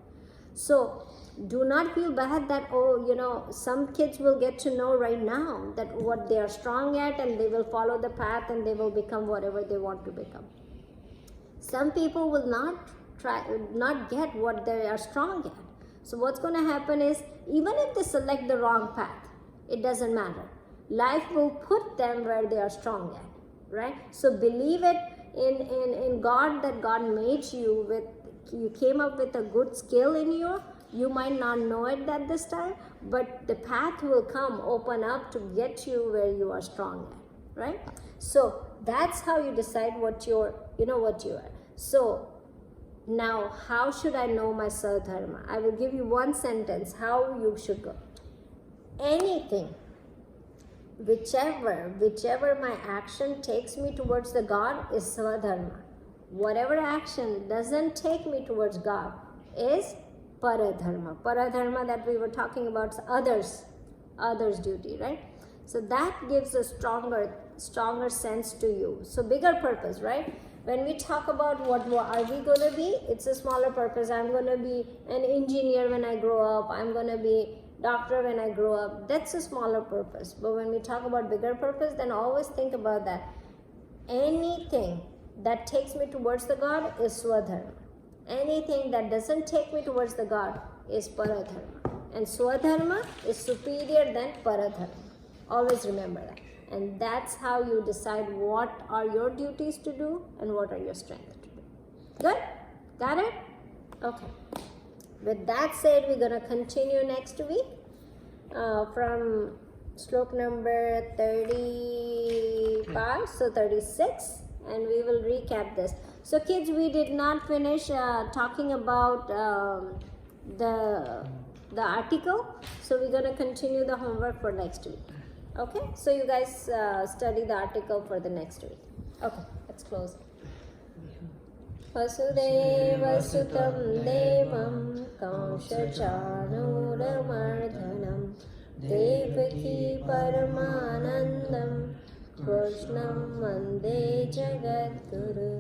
A: So do not feel bad that, oh, some kids will get to know right now that what they are strong at, and they will follow the path and they will become whatever they want to become. Some people will not get what they are strong at. So what's going to happen is, even if they select the wrong path, it doesn't matter. Life will put them where they are strong at, right? So believe it in God, that God made you with, you came up with a good skill in you. You might not know it at this time, but the path will come, open up to get you where you are strong at, right? So that's how you decide what you are. So now, how should I know my Sadharma? I will give you one sentence how you should go. Anything, whichever my action takes me towards the God is Swadharma. Whatever action doesn't take me towards God is Paradharma. Paradharma that we were talking about is others' duty, right? So that gives a stronger sense to you. So bigger purpose, right? When we talk about what are we going to be, it's a smaller purpose. I'm going to be an engineer when I grow up. I'm going to be doctor when I grow up. That's a smaller purpose. But when we talk about bigger purpose, then always think about that. Anything that takes me towards the God is Swadharma. Anything that doesn't take me towards the God is Paradharma. And Swadharma is superior than Paradharma. Always remember that. And that's how you decide what are your duties to do and what are your strengths to do. Good? Got it? Okay. With that said, we're going to continue next week from slok number 35, so 36, and we will recap this. So kids, we did not finish talking about the article, so we're going to continue the homework for next week. Okay, so you guys study the article for the next week. Okay, let's close. Vasudeva Sutam Devam Kaushachanuramardhanam Devaki Paramanandam Krishnam Vande Jagadguru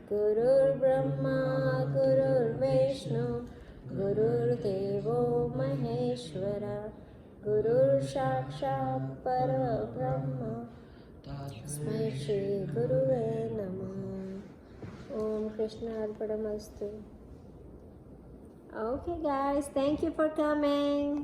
A: Gurur Brahma Gurur Vishnu Gurur Devo Maheshwara Gurur Sakshat Parabrahma Tasmai Shri Gurave Namah. Om Krishna Arpadamastu. Okay guys, thank you for coming.